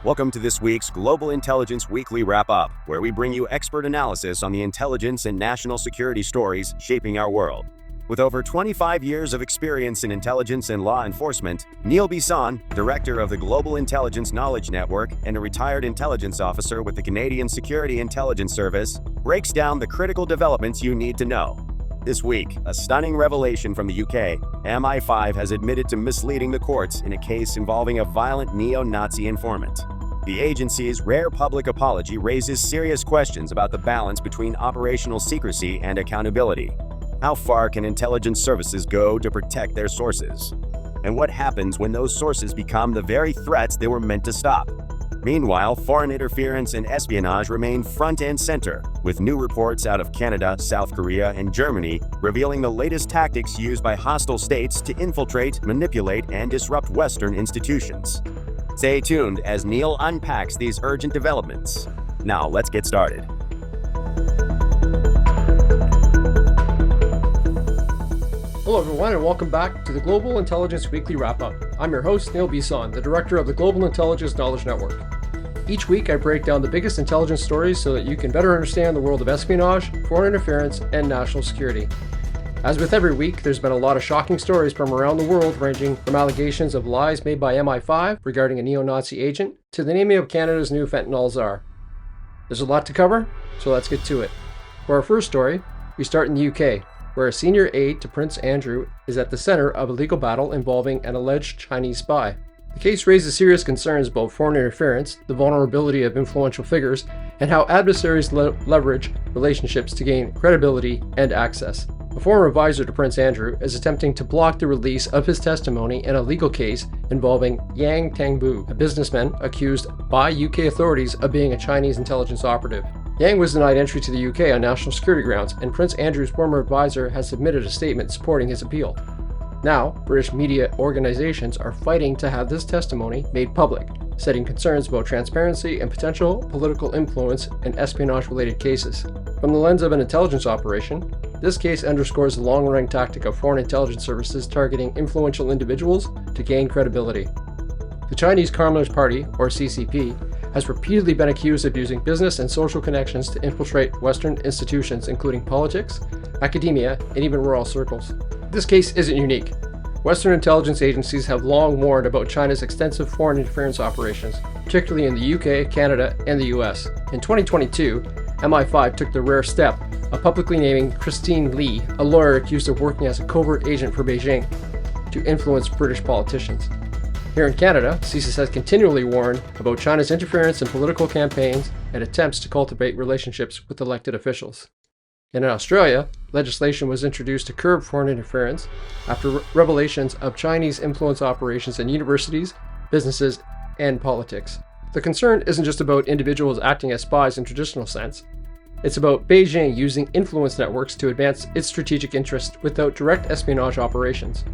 Welcome to this week's Global Intelligence Weekly Wrap-Up, where we bring you expert analysis on the intelligence and national security stories shaping our world. With over 25 years of experience in intelligence and law enforcement, Neil Bisson, director of the Global Intelligence Knowledge Network and a retired intelligence officer with the Canadian Security Intelligence Service, breaks down the critical developments you need to know. This week, a stunning revelation from the UK, MI5 has admitted to misleading the courts in a case involving a violent neo-Nazi informant. The agency's rare public apology raises serious questions about the balance between operational secrecy and accountability. How far can intelligence services go to protect their sources? And what happens when those sources become the very threats they were meant to stop? Meanwhile, foreign interference and espionage remain front and center, with new reports out of Canada, South Korea, and Germany revealing the latest tactics used by hostile states to infiltrate, manipulate, and disrupt Western institutions. Stay tuned as Neil unpacks these urgent developments. Now, let's get started. Hello everyone and welcome back to the Global Intelligence Weekly Wrap-Up. I'm your host, Neil Bisson, the director of the Global Intelligence Knowledge Network. Each week I break down the biggest intelligence stories so that you can better understand the world of espionage, foreign interference, and national security. As with every week, there's been a lot of shocking stories from around the world, ranging from allegations of lies made by MI5 regarding a neo-Nazi agent to the naming of Canada's new Fentanyl Czar. There's a lot to cover, so let's get to it. For our first story, we start in the UK, where a senior aide to Prince Andrew is at the center of a legal battle involving an alleged Chinese spy. The case raises serious concerns about foreign interference, the vulnerability of influential figures, and how adversaries leverage relationships to gain credibility and access. A former advisor to Prince Andrew is attempting to block the release of his testimony in a legal case involving Yang Tangbu, a businessman accused by UK authorities of being a Chinese intelligence operative. Yang was denied entry to the UK on national security grounds, and Prince Andrew's former advisor has submitted a statement supporting his appeal. Now, British media organizations are fighting to have this testimony made public, citing concerns about transparency and potential political influence in espionage-related cases. From the lens of an intelligence operation, this case underscores the long-running tactic of foreign intelligence services targeting influential individuals to gain credibility. The Chinese Communist Party, or CCP, has repeatedly been accused of using business and social connections to infiltrate Western institutions, including politics, academia, and even royal circles. This case isn't unique. Western intelligence agencies have long warned about China's extensive foreign interference operations, particularly in the UK, Canada, and the US. In 2022, MI5 took the rare step of publicly naming Christine Lee, a lawyer accused of working as a covert agent for Beijing, to influence British politicians. Here in Canada, CSIS has continually warned about China's interference in political campaigns and attempts to cultivate relationships with elected officials. And in Australia, legislation was introduced to curb foreign interference after revelations of Chinese influence operations in universities, businesses, and politics. The concern isn't just about individuals acting as spies in traditional sense. It's about Beijing using influence networks to advance its strategic interests without direct espionage operations.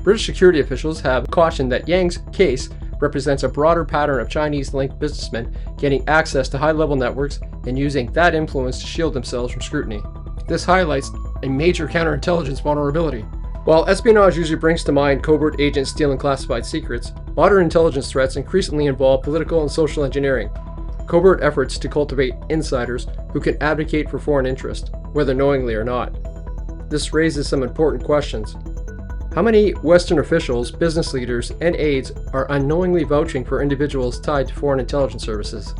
British security officials have cautioned that Yang's case represents a broader pattern of Chinese-linked businessmen gaining access to high-level networks and using that influence to shield themselves from scrutiny. This highlights a major counterintelligence vulnerability. While espionage usually brings to mind covert agents stealing classified secrets, modern intelligence threats increasingly involve political and social engineering, covert efforts to cultivate insiders who can advocate for foreign interest, whether knowingly or not. This raises some important questions. How many Western officials, business leaders, and aides are unknowingly vouching for individuals tied to foreign intelligence services?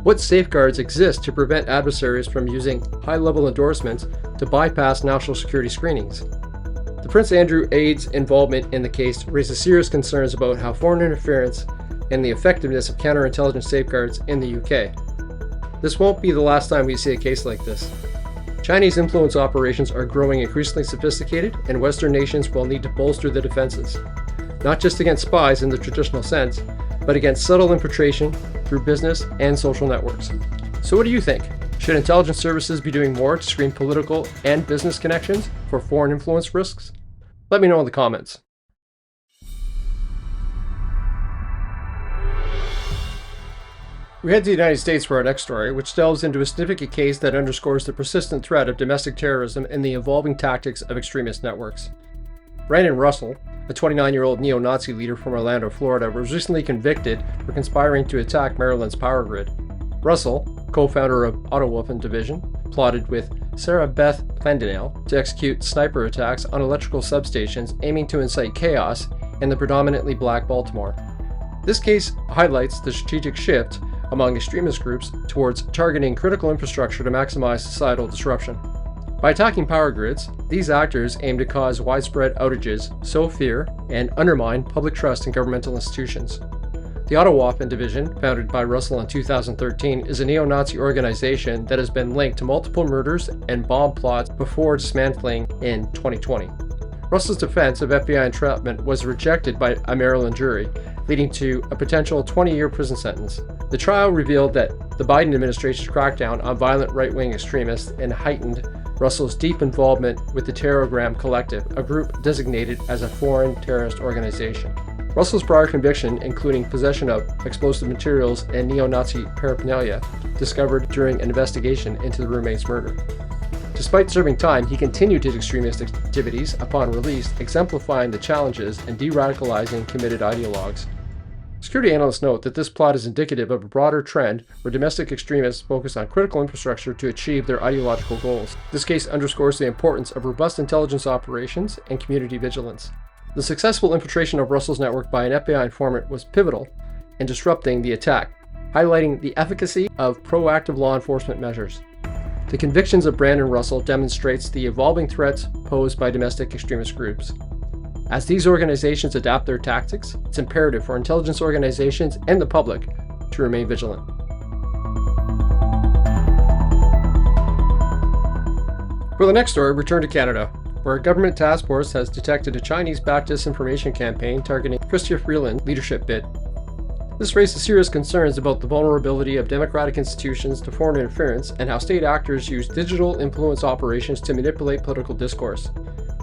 What safeguards exist to prevent adversaries from using high-level endorsements to bypass national security screenings? The Prince Andrew aide's involvement in the case raises serious concerns about how foreign interference and the effectiveness of counterintelligence safeguards in the UK. This won't be the last time we see a case like this. Chinese influence operations are growing increasingly sophisticated, and Western nations will need to bolster their defenses, not just against spies in the traditional sense, but against subtle infiltration through business and social networks. So what do you think? Should intelligence services be doing more to screen political and business connections for foreign influence risks? Let me know in the comments. We head to the United States for our next story, which delves into a significant case that underscores the persistent threat of domestic terrorism and the evolving tactics of extremist networks. Brandon Russell, a 29-year-old neo-Nazi leader from Orlando, Florida, was recently convicted for conspiring to attack Maryland's power grid. Russell, co-founder of Autoweapon Division, plotted with Sarah Beth Plandinel to execute sniper attacks on electrical substations aiming to incite chaos in the predominantly black Baltimore. This case highlights the strategic shift among extremist groups towards targeting critical infrastructure to maximize societal disruption. By attacking power grids, these actors aim to cause widespread outages, sow fear, and undermine public trust in governmental institutions. The Autoweapon Division, founded by Russell in 2013, is a neo-Nazi organization that has been linked to multiple murders and bomb plots before dismantling in 2020. Russell's defense of FBI entrapment was rejected by a Maryland jury, leading to a potential 20-year prison sentence. The trial revealed that the Biden administration's crackdown on violent right-wing extremists and heightened Russell's deep involvement with the Terrorgram Collective, a group designated as a foreign terrorist organization. Russell's prior conviction, including possession of explosive materials and neo-Nazi paraphernalia, discovered during an investigation into the roommate's murder. Despite serving time, he continued his extremist activities upon release, exemplifying the challenges and de-radicalizing committed ideologues. Security analysts note that this plot is indicative of a broader trend where domestic extremists focus on critical infrastructure to achieve their ideological goals. This case underscores the importance of robust intelligence operations and community vigilance. The successful infiltration of Russell's network by an FBI informant was pivotal in disrupting the attack, highlighting the efficacy of proactive law enforcement measures. The convictions of Brandon Russell demonstrates the evolving threats posed by domestic extremist groups. As these organizations adapt their tactics, it's imperative for intelligence organizations and the public to remain vigilant. For the next story, return to Canada, where a government task force has detected a Chinese-backed disinformation campaign targeting Chrystia Freeland leadership bid. This raises serious concerns about the vulnerability of democratic institutions to foreign interference and how state actors use digital influence operations to manipulate political discourse.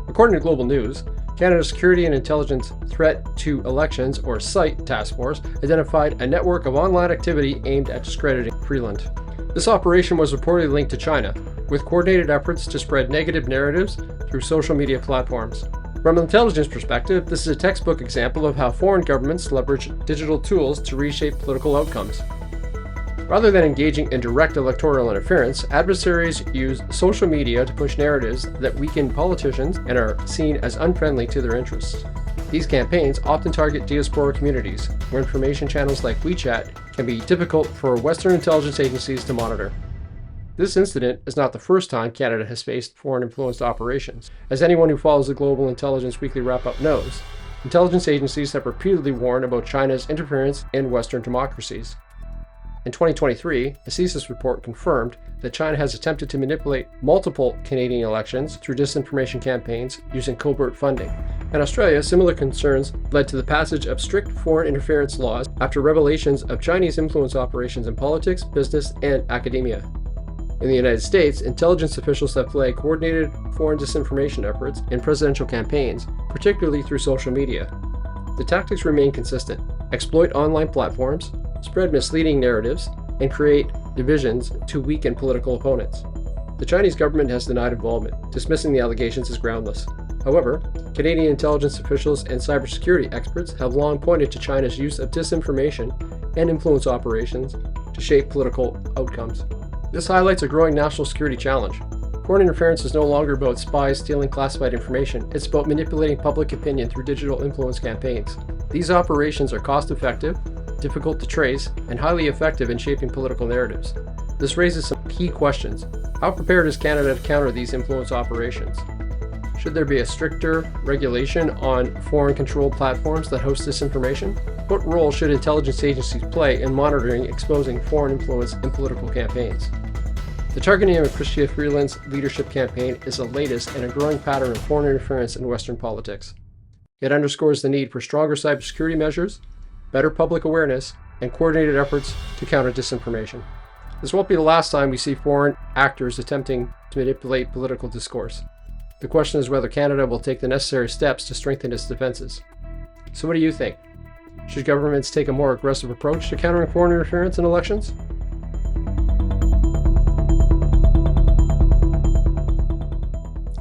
According to Global News, Canada's Security and Intelligence Threat to Elections, or SITE task force, identified a network of online activity aimed at discrediting Freeland. This operation was reportedly linked to China, with coordinated efforts to spread negative narratives through social media platforms. From an intelligence perspective, this is a textbook example of how foreign governments leverage digital tools to reshape political outcomes. Rather than engaging in direct electoral interference, adversaries use social media to push narratives that weaken politicians and are seen as unfriendly to their interests. These campaigns often target diaspora communities, where information channels like WeChat can be difficult for Western intelligence agencies to monitor. This incident is not the first time Canada has faced foreign-influenced operations. As anyone who follows the Global Intelligence Weekly Wrap-Up knows, intelligence agencies have repeatedly warned about China's interference in Western democracies. In 2023, a CSIS report confirmed that China has attempted to manipulate multiple Canadian elections through disinformation campaigns using covert funding. In Australia, similar concerns led to the passage of strict foreign interference laws after revelations of Chinese influence operations in politics, business, and academia. In the United States, intelligence officials have flagged coordinated foreign disinformation efforts in presidential campaigns, particularly through social media. The tactics remain consistent: exploit online platforms, spread misleading narratives, and create divisions to weaken political opponents. The Chinese government has denied involvement, dismissing the allegations as groundless. However, Canadian intelligence officials and cybersecurity experts have long pointed to China's use of disinformation and influence operations to shape political outcomes. This highlights a growing national security challenge. Foreign interference is no longer about spies stealing classified information, it's about manipulating public opinion through digital influence campaigns. These operations are cost-effective, difficult to trace, and highly effective in shaping political narratives. This raises some key questions. How prepared is Canada to counter these influence operations? Should there be a stricter regulation on foreign-controlled platforms that host disinformation? What role should intelligence agencies play in monitoring exposing foreign influence in political campaigns? The targeting of Chrystia Freeland's leadership campaign is the latest in a growing pattern of foreign interference in Western politics. It underscores the need for stronger cybersecurity measures, better public awareness, and coordinated efforts to counter disinformation. This won't be the last time we see foreign actors attempting to manipulate political discourse. The question is whether Canada will take the necessary steps to strengthen its defenses. So what do you think? Should governments take a more aggressive approach to countering foreign interference in elections?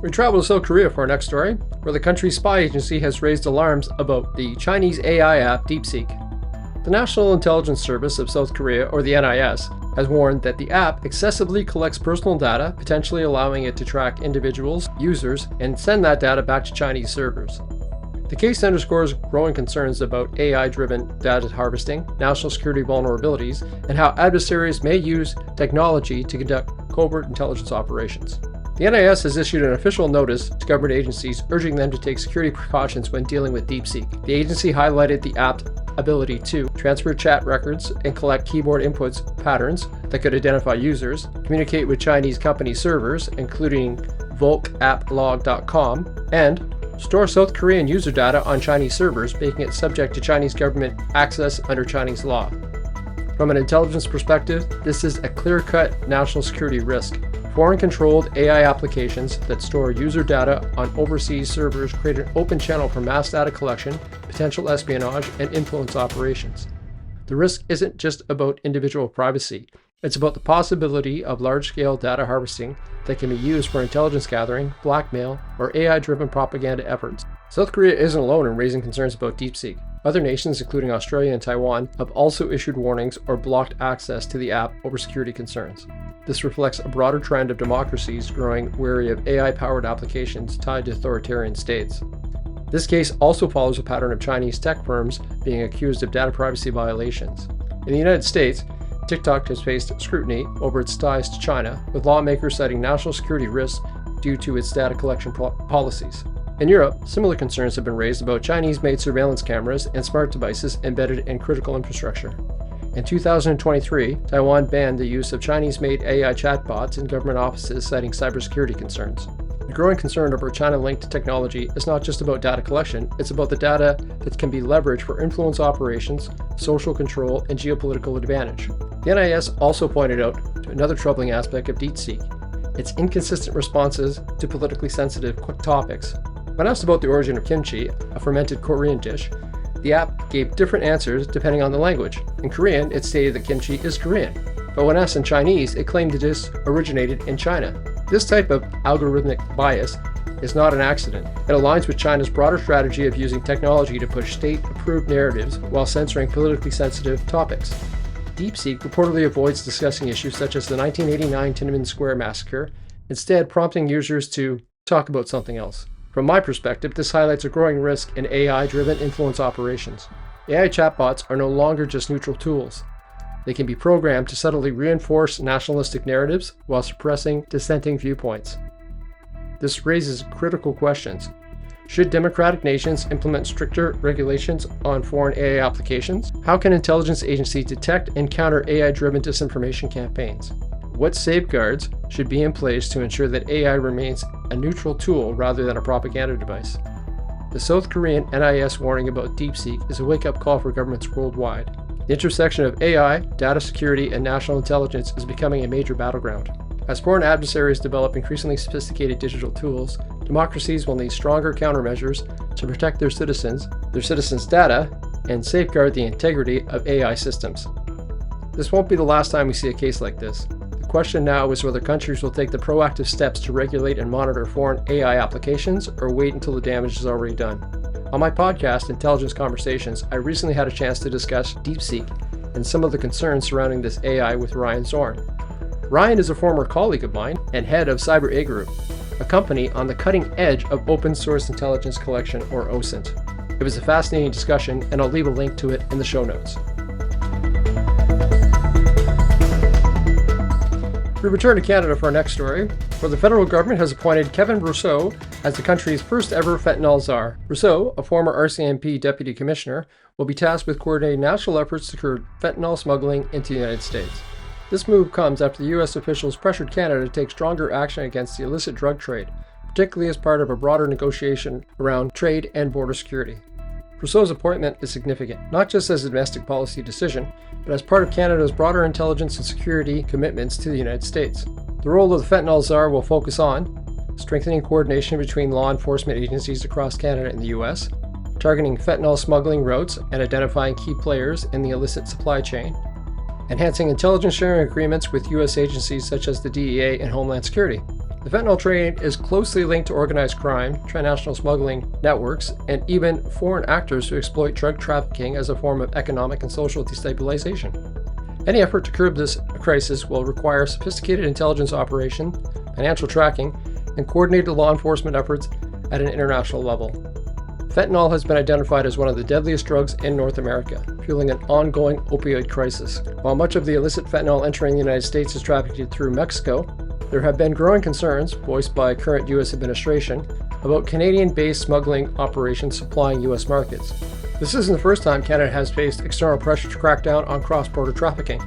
We travel to South Korea for our next story, where the country's spy agency has raised alarms about the Chinese AI app DeepSeek. The National Intelligence Service of South Korea, or the NIS, has warned that the app excessively collects personal data, potentially allowing it to track individuals, users, and send that data back to Chinese servers. The case underscores growing concerns about AI-driven data harvesting, national security vulnerabilities, and how adversaries may use technology to conduct covert intelligence operations. The NIS has issued an official notice to government agencies urging them to take security precautions when dealing with DeepSeek. The agency highlighted the app's ability to transfer chat records and collect keyboard inputs patterns that could identify users, communicate with Chinese company servers, including volkaplog.com, and store South Korean user data on Chinese servers, making it subject to Chinese government access under Chinese law. From an intelligence perspective, this is a clear-cut national security risk. Foreign-controlled AI applications that store user data on overseas servers create an open channel for mass data collection, potential espionage, and influence operations. The risk isn't just about individual privacy. It's about the possibility of large-scale data harvesting that can be used for intelligence gathering, blackmail, or AI-driven propaganda efforts. South Korea isn't alone in raising concerns about DeepSeek. Other nations, including Australia and Taiwan, have also issued warnings or blocked access to the app over security concerns. This reflects a broader trend of democracies growing wary of AI-powered applications tied to authoritarian states. This case also follows a pattern of Chinese tech firms being accused of data privacy violations. In the United States, TikTok has faced scrutiny over its ties to China, with lawmakers citing national security risks due to its data collection policies. In Europe, similar concerns have been raised about Chinese-made surveillance cameras and smart devices embedded in critical infrastructure. In 2023, Taiwan banned the use of Chinese-made AI chatbots in government offices, citing cybersecurity concerns. The growing concern over China-linked technology is not just about data collection, it's about the data that can be leveraged for influence operations, social control, and geopolitical advantage. The NIS also pointed out to another troubling aspect of DeepSeek, its inconsistent responses to politically sensitive topics. When asked about the origin of kimchi, a fermented Korean dish, the app gave different answers depending on the language. In Korean, it stated that kimchi is Korean, but when asked in Chinese, it claimed the dish originated in China. This type of algorithmic bias is not an accident. It aligns with China's broader strategy of using technology to push state-approved narratives while censoring politically sensitive topics. DeepSeek reportedly avoids discussing issues such as the 1989 Tiananmen Square massacre, instead prompting users to talk about something else. From my perspective, this highlights a growing risk in AI-driven influence operations. AI chatbots are no longer just neutral tools. They can be programmed to subtly reinforce nationalistic narratives while suppressing dissenting viewpoints. This raises critical questions. Should democratic nations implement stricter regulations on foreign AI applications? How can intelligence agencies detect and counter AI-driven disinformation campaigns? What safeguards should be in place to ensure that AI remains a neutral tool rather than a propaganda device? The South Korean NIS warning about DeepSeek is a wake-up call for governments worldwide. The intersection of AI, data security, and national intelligence is becoming a major battleground. As foreign adversaries develop increasingly sophisticated digital tools, democracies will need stronger countermeasures to protect their citizens' data, and safeguard the integrity of AI systems. This won't be the last time we see a case like this. The question now is whether countries will take the proactive steps to regulate and monitor foreign AI applications or wait until the damage is already done. On my podcast, Intelligence Conversations, I recently had a chance to discuss DeepSeek and some of the concerns surrounding this AI with Ryan Zorn. Ryan is a former colleague of mine and head of Cyber A Group, a company on the cutting edge of open source intelligence collection, or OSINT. It was a fascinating discussion, and I'll leave a link to it in the show notes. We return to Canada for our next story, where the federal government has appointed Kevin Rousseau as the country's first ever Fentanyl Czar. Rousseau, a former RCMP deputy commissioner, will be tasked with coordinating national efforts to curb fentanyl smuggling into the United States. This move comes after the U.S. officials pressured Canada to take stronger action against the illicit drug trade, particularly as part of a broader negotiation around trade and border security. Rousseau's appointment is significant, not just as a domestic policy decision, but as part of Canada's broader intelligence and security commitments to the United States. The role of the Fentanyl Czar will focus on strengthening coordination between law enforcement agencies across Canada and the U.S., targeting fentanyl smuggling routes and identifying key players in the illicit supply chain, enhancing intelligence sharing agreements with U.S. agencies such as the DEA and Homeland Security, The fentanyl trade is closely linked to organized crime, transnational smuggling networks, and even foreign actors who exploit drug trafficking as a form of economic and social destabilization. Any effort to curb this crisis will require sophisticated intelligence operation, financial tracking, and coordinated law enforcement efforts at an international level. Fentanyl has been identified as one of the deadliest drugs in North America, fueling an ongoing opioid crisis. While much of the illicit fentanyl entering the United States is trafficked through Mexico, there have been growing concerns, voiced by current U.S. administration, about Canadian-based smuggling operations supplying U.S. markets. This isn't the first time Canada has faced external pressure to crack down on cross-border trafficking.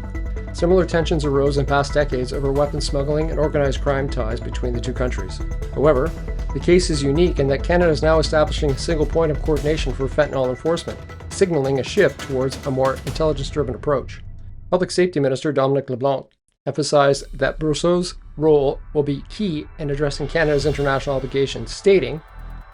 Similar tensions arose in past decades over weapons smuggling and organized crime ties between the two countries. However, the case is unique in that Canada is now establishing a single point of coordination for fentanyl enforcement, signaling a shift towards a more intelligence-driven approach. Public Safety Minister Dominic LeBlanc emphasized that Brousseau's role will be key in addressing Canada's international obligations, stating,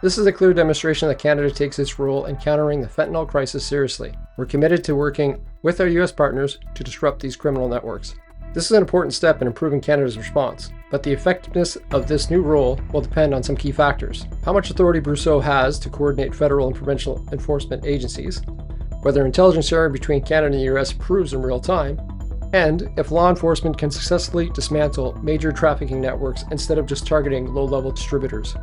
"This is a clear demonstration that Canada takes its role in countering the fentanyl crisis seriously. We're committed to working with our U.S. partners to disrupt these criminal networks." This is an important step in improving Canada's response, but the effectiveness of this new role will depend on some key factors. How much authority Brousseau has to coordinate federal and provincial enforcement agencies, whether intelligence sharing between Canada and the U.S. improves in real time, and if law enforcement can successfully dismantle major trafficking networks instead of just targeting low-level distributors.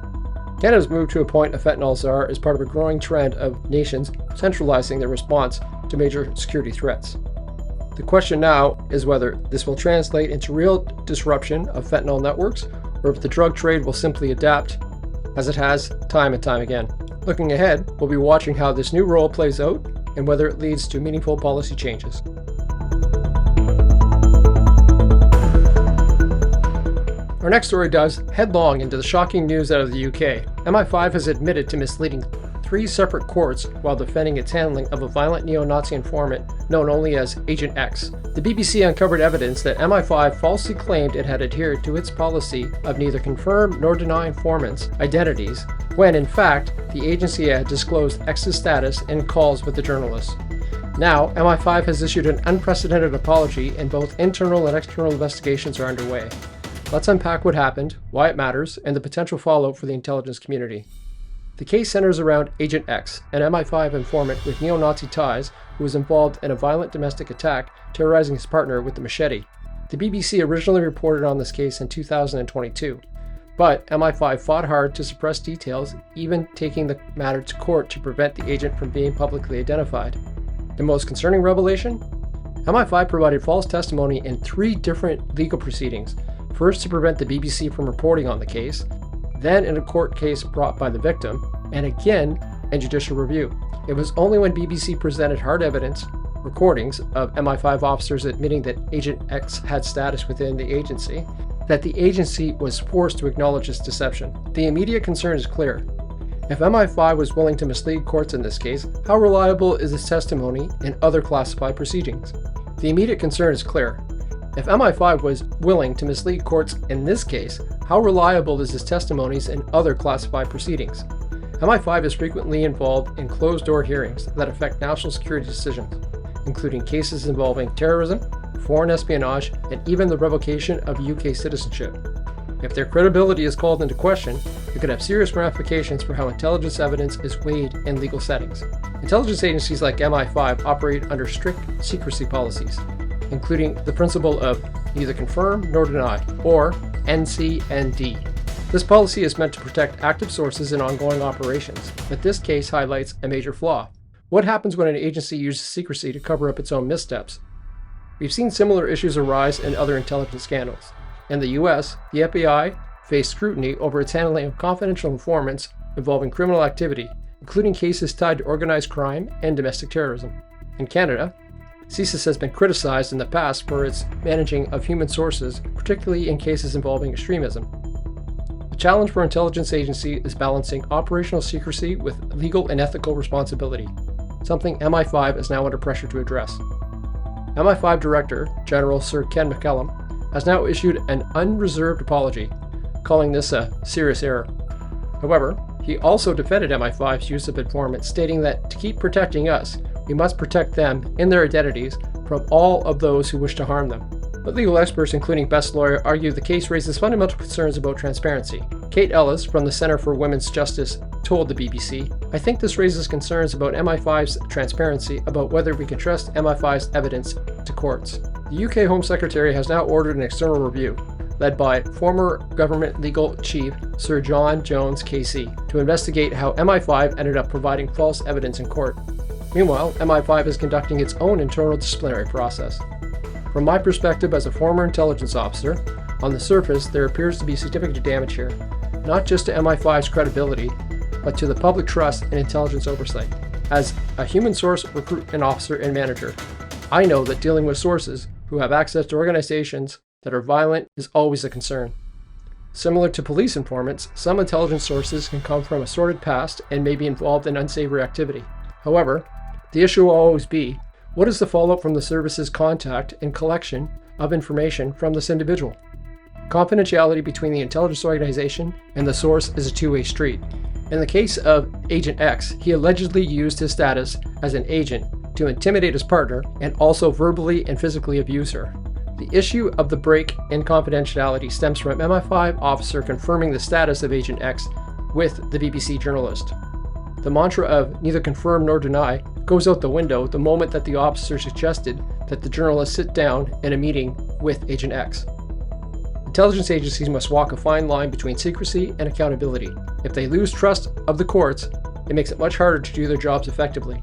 Canada's move to appoint a Fentanyl Czar is part of a growing trend of nations centralizing their response to major security threats. The question now is whether this will translate into real disruption of fentanyl networks, or if the drug trade will simply adapt, as it has time and time again. Looking ahead, we'll be watching how this new role plays out and whether it leads to meaningful policy changes. Our next story dives headlong into the shocking news out of the UK. MI5 has admitted to misleading 3 separate courts while defending its handling of a violent neo-Nazi informant known only as Agent X. The BBC uncovered evidence that MI5 falsely claimed it had adhered to its policy of neither confirm nor deny informants' identities, when in fact the agency had disclosed X's status in calls with the journalists. Now, MI5 has issued an unprecedented apology and both internal and external investigations are underway. Let's unpack what happened, why it matters, and the potential fallout for the intelligence community. The case centers around Agent X, an MI5 informant with neo-Nazi ties who was involved in a violent domestic attack, terrorizing his partner with a machete. The BBC originally reported on this case in 2022, but MI5 fought hard to suppress details, even taking the matter to court to prevent the agent from being publicly identified. The most concerning revelation? MI5 provided false testimony in 3 different legal proceedings, first to prevent the BBC from reporting on the case, then in a court case brought by the victim, and again in judicial review. It was only when BBC presented hard evidence, recordings of MI5 officers admitting that Agent X had status within the agency, that the agency was forced to acknowledge its deception. The immediate concern is clear. If MI5 was willing to mislead courts in this case, how reliable is its testimony in other classified proceedings? The immediate concern is clear. If MI5 was willing to mislead courts in this case, how reliable is his testimonies in other classified proceedings? MI5 is frequently involved in closed-door hearings that affect national security decisions, including cases involving terrorism, foreign espionage, and even the revocation of UK citizenship. If their credibility is called into question, it could have serious ramifications for how intelligence evidence is weighed in legal settings. Intelligence agencies like MI5 operate under strict secrecy policies, including the principle of neither confirm nor deny, or NCND. This policy is meant to protect active sources in ongoing operations, but this case highlights a major flaw. What happens when an agency uses secrecy to cover up its own missteps? We've seen similar issues arise in other intelligence scandals. In the US, the FBI faced scrutiny over its handling of confidential informants involving criminal activity, including cases tied to organized crime and domestic terrorism. In Canada, CSIS has been criticized in the past for its managing of human sources, particularly in cases involving extremism. The challenge for intelligence agency is balancing operational secrecy with legal and ethical responsibility, something MI5 is now under pressure to address. MI5 Director General Sir Ken McCallum has now issued an unreserved apology, calling this a serious error. However, he also defended MI5's use of informants, stating that to keep protecting us, we must protect them in their identities from all of those who wish to harm them. But legal experts, including Best Lawyer, argue the case raises fundamental concerns about transparency. Kate Ellis from the Centre for Women's Justice told the BBC, "I think this raises concerns about MI5's transparency, about whether we can trust MI5's evidence to courts." The UK Home Secretary has now ordered an external review, led by former government legal chief Sir John Jones KC, to investigate how MI5 ended up providing false evidence in court. Meanwhile, MI5 is conducting its own internal disciplinary process. From my perspective as a former intelligence officer, on the surface there appears to be significant damage here, not just to MI5's credibility, but to the public trust in intelligence oversight. As a human source recruitment officer and manager, I know that dealing with sources who have access to organizations that are violent is always a concern. Similar to police informants, some intelligence sources can come from a sordid past and may be involved in unsavory activity. However, the issue will always be, what is the follow-up from the service's contact and collection of information from this individual? Confidentiality between the intelligence organization and the source is a two-way street. In the case of Agent X, he allegedly used his status as an agent to intimidate his partner and also verbally and physically abuse her. The issue of the break in confidentiality stems from an MI5 officer confirming the status of Agent X with the BBC journalist. The mantra of neither confirm nor deny goes out the window the moment that the officer suggested that the journalist sit down in a meeting with Agent X. Intelligence agencies must walk a fine line between secrecy and accountability. If they lose trust of the courts, it makes it much harder to do their jobs effectively.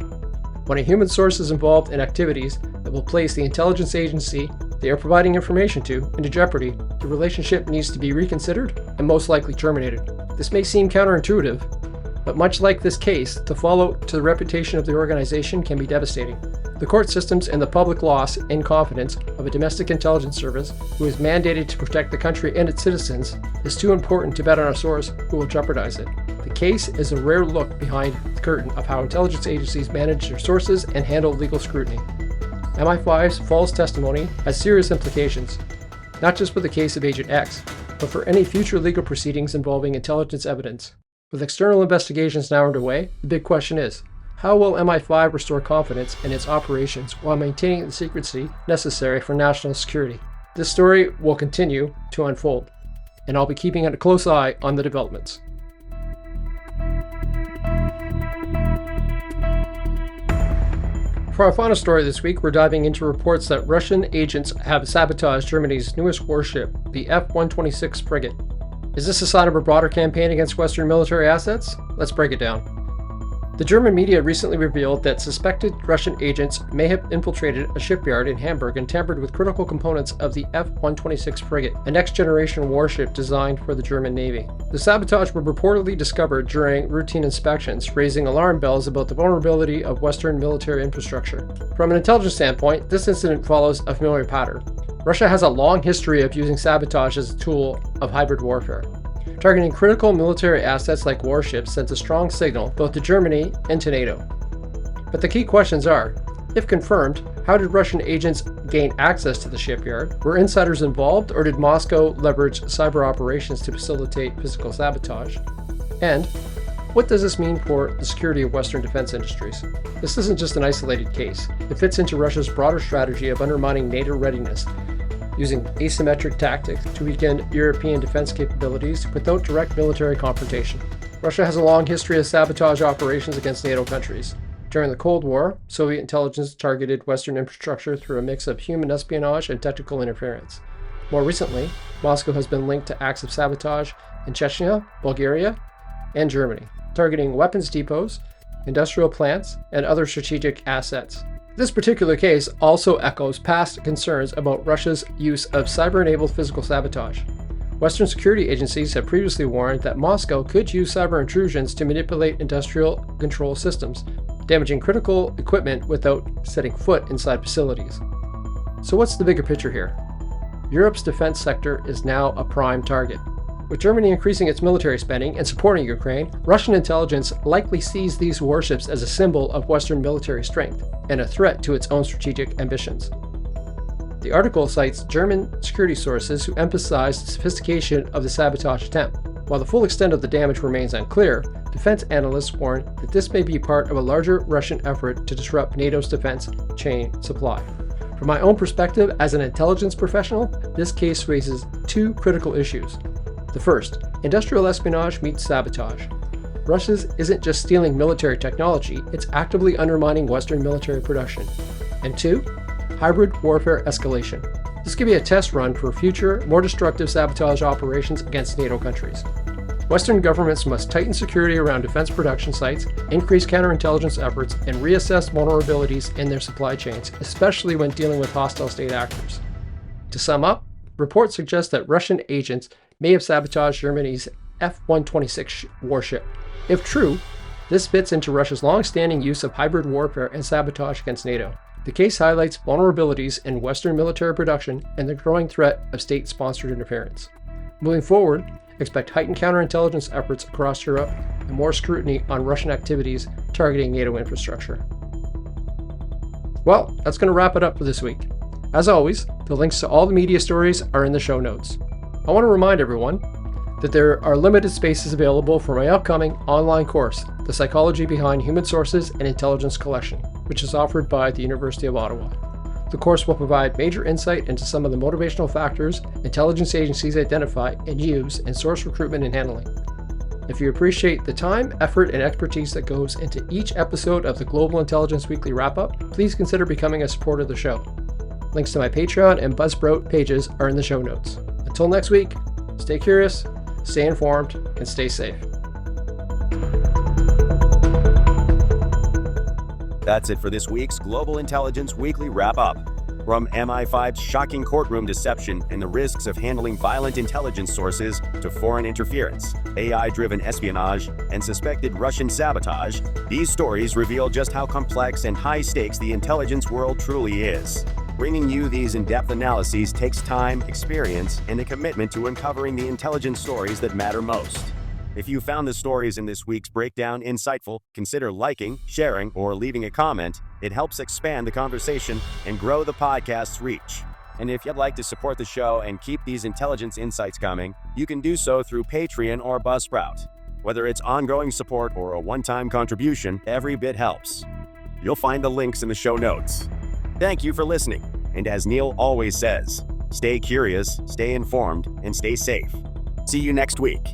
When a human source is involved in activities that will place the intelligence agency they are providing information to into jeopardy, the relationship needs to be reconsidered and most likely terminated. This may seem counterintuitive, but much like this case, the fallout to the reputation of the organization can be devastating. The court systems and the public loss in confidence of a domestic intelligence service who is mandated to protect the country and its citizens is too important to bet on a source who will jeopardize it. The case is a rare look behind the curtain of how intelligence agencies manage their sources and handle legal scrutiny. MI5's false testimony has serious implications, not just for the case of Agent X, but for any future legal proceedings involving intelligence evidence. With external investigations now underway, the big question is, how will MI5 restore confidence in its operations while maintaining the secrecy necessary for national security? This story will continue to unfold, and I'll be keeping a close eye on the developments. For our final story this week, we're diving into reports that Russian agents have sabotaged Germany's newest warship, the F-126 frigate. Is this a sign of a broader campaign against Western military assets? Let's break it down. The German media recently revealed that suspected Russian agents may have infiltrated a shipyard in Hamburg and tampered with critical components of the F-126 frigate, a next-generation warship designed for the German Navy. The sabotage was reportedly discovered during routine inspections, raising alarm bells about the vulnerability of Western military infrastructure. From an intelligence standpoint, this incident follows a familiar pattern. Russia has a long history of using sabotage as a tool of hybrid warfare. Targeting critical military assets like warships sends a strong signal both to Germany and to NATO. But the key questions are, if confirmed, how did Russian agents gain access to the shipyard? Were insiders involved, or did Moscow leverage cyber operations to facilitate physical sabotage? And what does this mean for the security of Western defense industries? This isn't just an isolated case. It fits into Russia's broader strategy of undermining NATO readiness, using asymmetric tactics to weaken European defense capabilities without direct military confrontation. Russia has a long history of sabotage operations against NATO countries. During the Cold War, Soviet intelligence targeted Western infrastructure through a mix of human espionage and technical interference. More recently, Moscow has been linked to acts of sabotage in Chechnya, Bulgaria, and Germany, targeting weapons depots, industrial plants, and other strategic assets. This particular case also echoes past concerns about Russia's use of cyber-enabled physical sabotage. Western security agencies have previously warned that Moscow could use cyber intrusions to manipulate industrial control systems, damaging critical equipment without setting foot inside facilities. So what's the bigger picture here? Europe's defense sector is now a prime target. With Germany increasing its military spending and supporting Ukraine, Russian intelligence likely sees these warships as a symbol of Western military strength and a threat to its own strategic ambitions. The article cites German security sources who emphasize the sophistication of the sabotage attempt. While the full extent of the damage remains unclear, defense analysts warn that this may be part of a larger Russian effort to disrupt NATO's defense chain supply. From my own perspective as an intelligence professional, this case raises two critical issues. The first, industrial espionage meets sabotage. Russia isn't just stealing military technology, it's actively undermining Western military production. And two, hybrid warfare escalation. This could be a test run for future, more destructive sabotage operations against NATO countries. Western governments must tighten security around defense production sites, increase counterintelligence efforts, and reassess vulnerabilities in their supply chains, especially when dealing with hostile state actors. To sum up, reports suggest that Russian agents may have sabotaged Germany's F-126 warship. If true, this fits into Russia's long-standing use of hybrid warfare and sabotage against NATO. The case highlights vulnerabilities in Western military production and the growing threat of state-sponsored interference. Moving forward, expect heightened counterintelligence efforts across Europe and more scrutiny on Russian activities targeting NATO infrastructure. Well, that's going to wrap it up for this week. As always, the links to all the media stories are in the show notes. I want to remind everyone that there are limited spaces available for my upcoming online course, The Psychology Behind Human Sources and Intelligence Collection, which is offered by the University of Ottawa. The course will provide major insight into some of the motivational factors intelligence agencies identify and use in source recruitment and handling. If you appreciate the time, effort, and expertise that goes into each episode of the Global Intelligence Weekly Wrap-Up, please consider becoming a supporter of the show. Links to my Patreon and Buzzsprout pages are in the show notes. Until next week, stay curious, stay informed, and stay safe. That's it for this week's Global Intelligence Weekly Wrap-Up. From MI5's shocking courtroom deception and the risks of handling violent intelligence sources to foreign interference, AI-driven espionage, and suspected Russian sabotage, these stories reveal just how complex and high-stakes the intelligence world truly is. Bringing you these in-depth analyses takes time, experience, and a commitment to uncovering the intelligence stories that matter most. If you found the stories in this week's breakdown insightful, consider liking, sharing, or leaving a comment. It helps expand the conversation and grow the podcast's reach. And if you'd like to support the show and keep these intelligence insights coming, you can do so through Patreon or Buzzsprout. Whether it's ongoing support or a one-time contribution, every bit helps. You'll find the links in the show notes. Thank you for listening. And as Neil always says, stay curious, stay informed, and stay safe. See you next week.